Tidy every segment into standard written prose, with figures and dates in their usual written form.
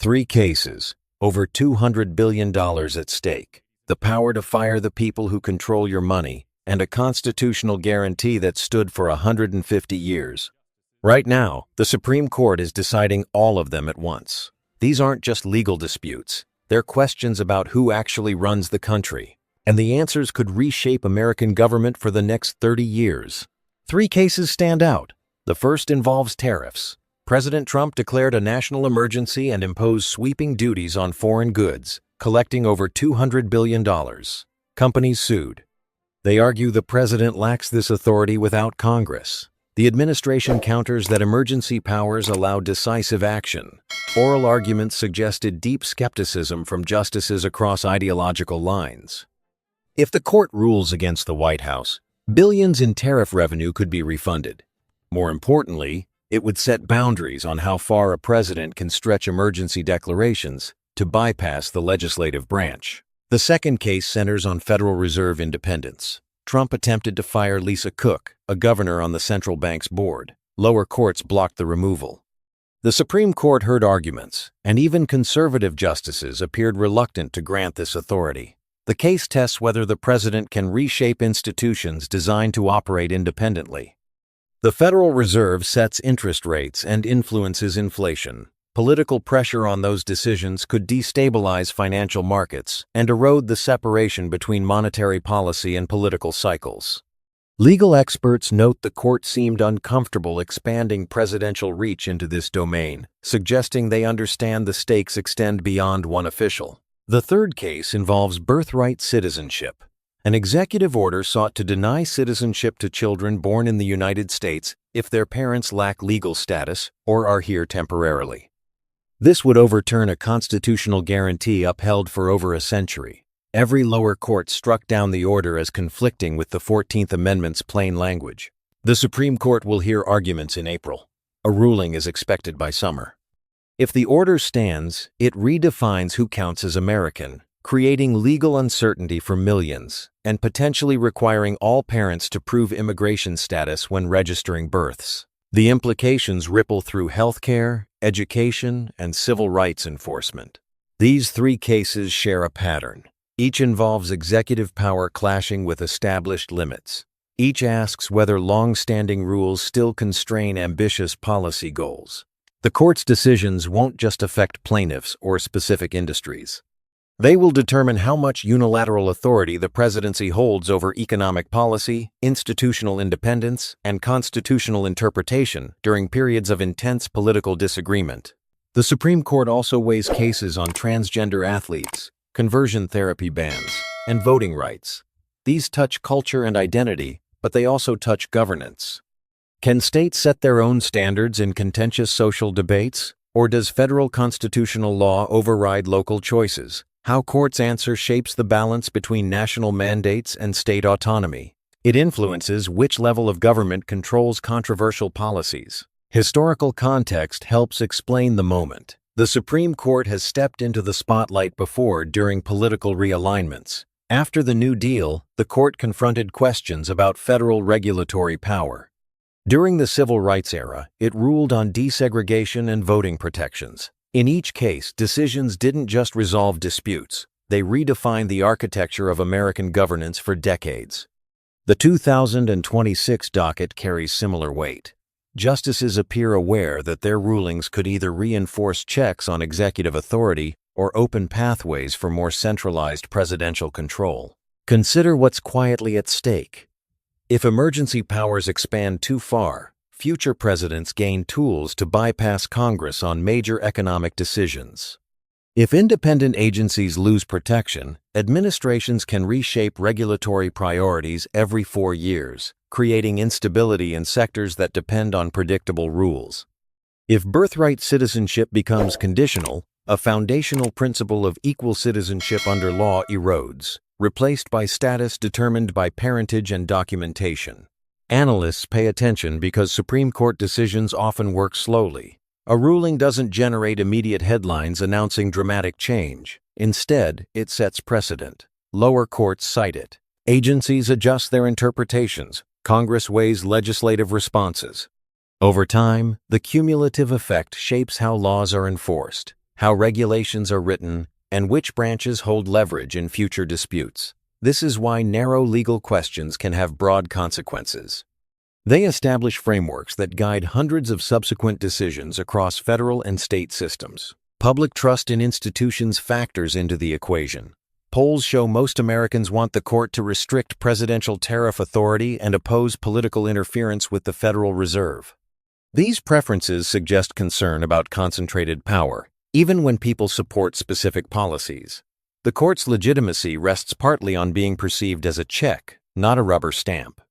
3 cases, over $200 billion at stake, the power to fire the people who control your money, and a constitutional guarantee that stood for 150 years. Right now, the Supreme Court is deciding all of them at once. These aren't just legal disputes. They're questions about who actually runs the country. And the answers could reshape American government for the next 30 years. 3 cases stand out. The first involves tariffs. President Trump declared a national emergency and imposed sweeping duties on foreign goods, collecting over $200 billion. Companies sued. They argue the president lacks this authority without Congress. The administration counters that emergency powers allow decisive action. Oral arguments suggested deep skepticism from justices across ideological lines. If the court rules against the White House, billions in tariff revenue could be refunded. More importantly, it would set boundaries on how far a president can stretch emergency declarations to bypass the legislative branch. The second case centers on Federal Reserve independence. Trump attempted to fire Lisa Cook, a governor on the central bank's board. Lower courts blocked the removal. The Supreme Court heard arguments, and even conservative justices appeared reluctant to grant this authority. The case tests whether the president can reshape institutions designed to operate independently. The Federal Reserve sets interest rates and influences inflation. Political pressure on those decisions could destabilize financial markets and erode the separation between monetary policy and political cycles. Legal experts note the court seemed uncomfortable expanding presidential reach into this domain, suggesting they understand the stakes extend beyond one official. The third case involves birthright citizenship. An executive order sought to deny citizenship to children born in the United States if their parents lack legal status or are here temporarily. This would overturn a constitutional guarantee upheld for over a century. Every lower court struck down the order as conflicting with the 14th Amendment's plain language. The Supreme Court will hear arguments in April. A ruling is expected by summer. If the order stands, it redefines who counts as American, creating legal uncertainty for millions and potentially requiring all parents to prove immigration status when registering births. The implications ripple through healthcare, education, and civil rights enforcement. These 3 cases share a pattern. Each involves executive power clashing with established limits. Each asks whether long-standing rules still constrain ambitious policy goals. The court's decisions won't just affect plaintiffs or specific industries. They will determine how much unilateral authority the presidency holds over economic policy, institutional independence, and constitutional interpretation during periods of intense political disagreement. The Supreme Court also weighs cases on transgender athletes, conversion therapy bans, and voting rights. These touch culture and identity, but they also touch governance. Can states set their own standards in contentious social debates, or does federal constitutional law override local choices? How courts answer shapes the balance between national mandates and state autonomy. It influences which level of government controls controversial policies. Historical context helps explain the moment. The Supreme Court has stepped into the spotlight before during political realignments. After the New Deal, the court confronted questions about federal regulatory power. During the Civil Rights era, it ruled on desegregation and voting protections. In each case, decisions didn't just resolve disputes. They redefined the architecture of American governance for decades. The 2026 docket carries similar weight. Justices appear aware that their rulings could either reinforce checks on executive authority or open pathways for more centralized presidential control. Consider what's quietly at stake. If emergency powers expand too far, future presidents gain tools to bypass Congress on major economic decisions. If independent agencies lose protection, administrations can reshape regulatory priorities every 4 years, creating instability in sectors that depend on predictable rules. If birthright citizenship becomes conditional, a foundational principle of equal citizenship under law erodes, replaced by status determined by parentage and documentation. Analysts pay attention because Supreme Court decisions often work slowly. A ruling doesn't generate immediate headlines announcing dramatic change. Instead, it sets precedent. Lower courts cite it. Agencies adjust their interpretations. Congress weighs legislative responses. Over time, the cumulative effect shapes how laws are enforced. how regulations are written, and which branches hold leverage in future disputes. This is why narrow legal questions can have broad consequences. They establish frameworks that guide hundreds of subsequent decisions across federal and state systems. Public trust in institutions factors into the equation. Polls show most Americans want the court to restrict presidential tariff authority and oppose political interference with the Federal Reserve. These preferences suggest concern about concentrated power, even when people support specific policies. The court's legitimacy rests partly on being perceived as a check, not a rubber stamp.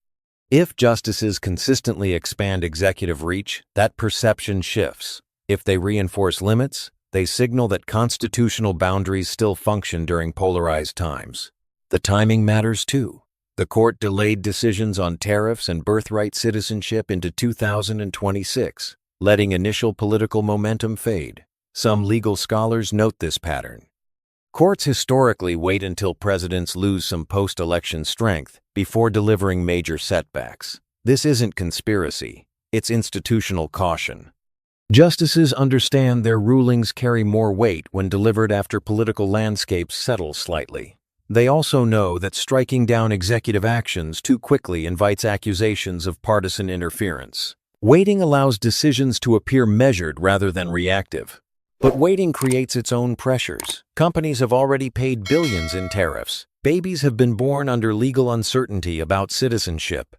If justices consistently expand executive reach, that perception shifts. If they reinforce limits, they signal that constitutional boundaries still function during polarized times. The timing matters too. The court delayed decisions on tariffs and birthright citizenship into 2026, letting initial political momentum fade. Some legal scholars note this pattern. Courts historically wait until presidents lose some post-election strength before delivering major setbacks. This isn't conspiracy, it's institutional caution. Justices understand their rulings carry more weight when delivered after political landscapes settle slightly. They also know that striking down executive actions too quickly invites accusations of partisan interference. Waiting allows decisions to appear measured rather than reactive. But waiting creates its own pressures. Companies have already paid billions in tariffs. Babies have been born under legal uncertainty about citizenship.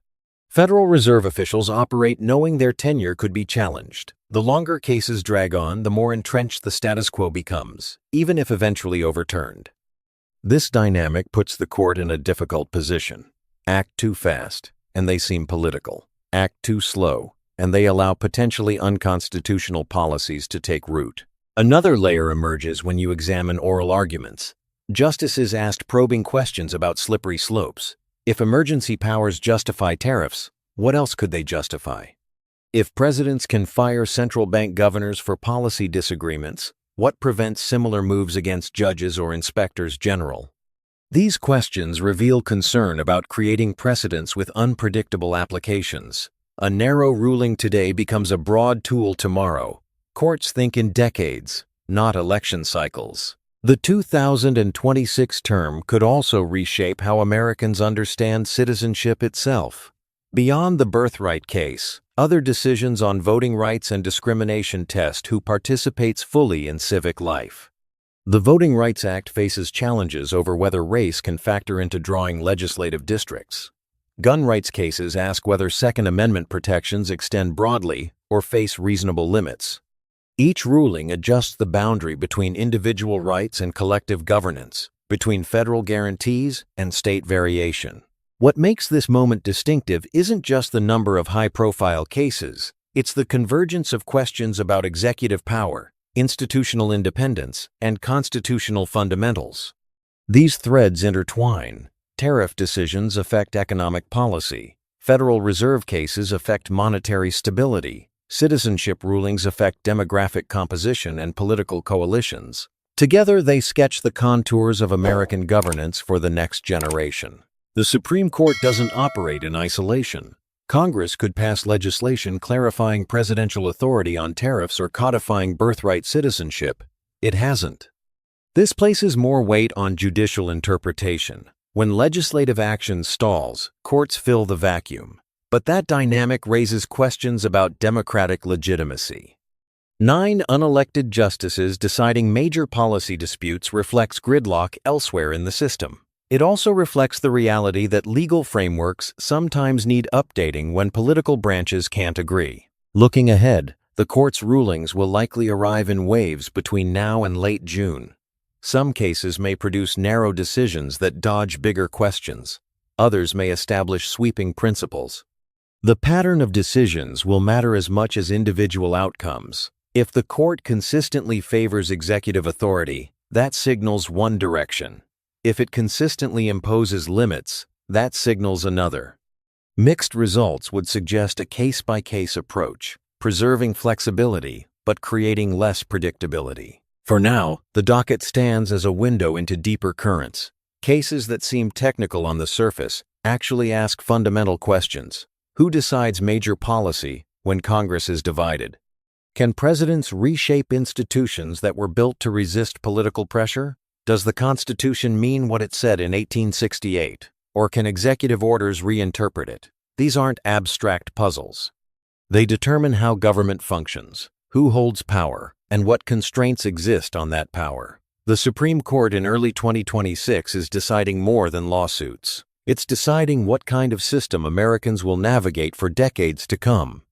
Federal Reserve officials operate knowing their tenure could be challenged. The longer cases drag on, the more entrenched the status quo becomes, even if eventually overturned. This dynamic puts the court in a difficult position. Act too fast, and they seem political. Act too slow, and they allow potentially unconstitutional policies to take root. Another layer emerges when you examine oral arguments. Justices asked probing questions about slippery slopes. If emergency powers justify tariffs, what else could they justify? If presidents can fire central bank governors for policy disagreements, what prevents similar moves against judges or inspectors general? These questions reveal concern about creating precedents with unpredictable applications. A narrow ruling today becomes a broad tool tomorrow. Courts think in decades, not election cycles. The 2026 term could also reshape how Americans understand citizenship itself. Beyond the birthright case, other decisions on voting rights and discrimination test who participates fully in civic life. The Voting Rights Act faces challenges over whether race can factor into drawing legislative districts. Gun rights cases ask whether Second Amendment protections extend broadly or face reasonable limits. Each ruling adjusts the boundary between individual rights and collective governance, between federal guarantees and state variation. What makes this moment distinctive isn't just the number of high-profile cases, it's the convergence of questions about executive power, institutional independence, and constitutional fundamentals. These threads intertwine. Tariff decisions affect economic policy. Federal Reserve cases affect monetary stability. Citizenship rulings affect demographic composition and political coalitions. Together, they sketch the contours of American governance for the next generation. The Supreme Court doesn't operate in isolation. Congress could pass legislation clarifying presidential authority on tariffs or codifying birthright citizenship. It hasn't. This places more weight on judicial interpretation. When legislative action stalls, courts fill the vacuum. But that dynamic raises questions about democratic legitimacy. 9 unelected justices deciding major policy disputes reflects gridlock elsewhere in the system. It also reflects the reality that legal frameworks sometimes need updating when political branches can't agree. Looking ahead, the court's rulings will likely arrive in waves between now and late June. Some cases may produce narrow decisions that dodge bigger questions. Others may establish sweeping principles. The pattern of decisions will matter as much as individual outcomes. If the court consistently favors executive authority, that signals one direction. If it consistently imposes limits, that signals another. Mixed results would suggest a case-by-case approach, preserving flexibility but creating less predictability. For now, the docket stands as a window into deeper currents. Cases that seem technical on the surface actually ask fundamental questions. Who decides major policy when Congress is divided? Can presidents reshape institutions that were built to resist political pressure? Does the Constitution mean what it said in 1868? Or can executive orders reinterpret it? These aren't abstract puzzles. They determine how government functions, who holds power, and what constraints exist on that power. The Supreme Court in early 2026 is deciding more than lawsuits. It's deciding what kind of system Americans will navigate for decades to come.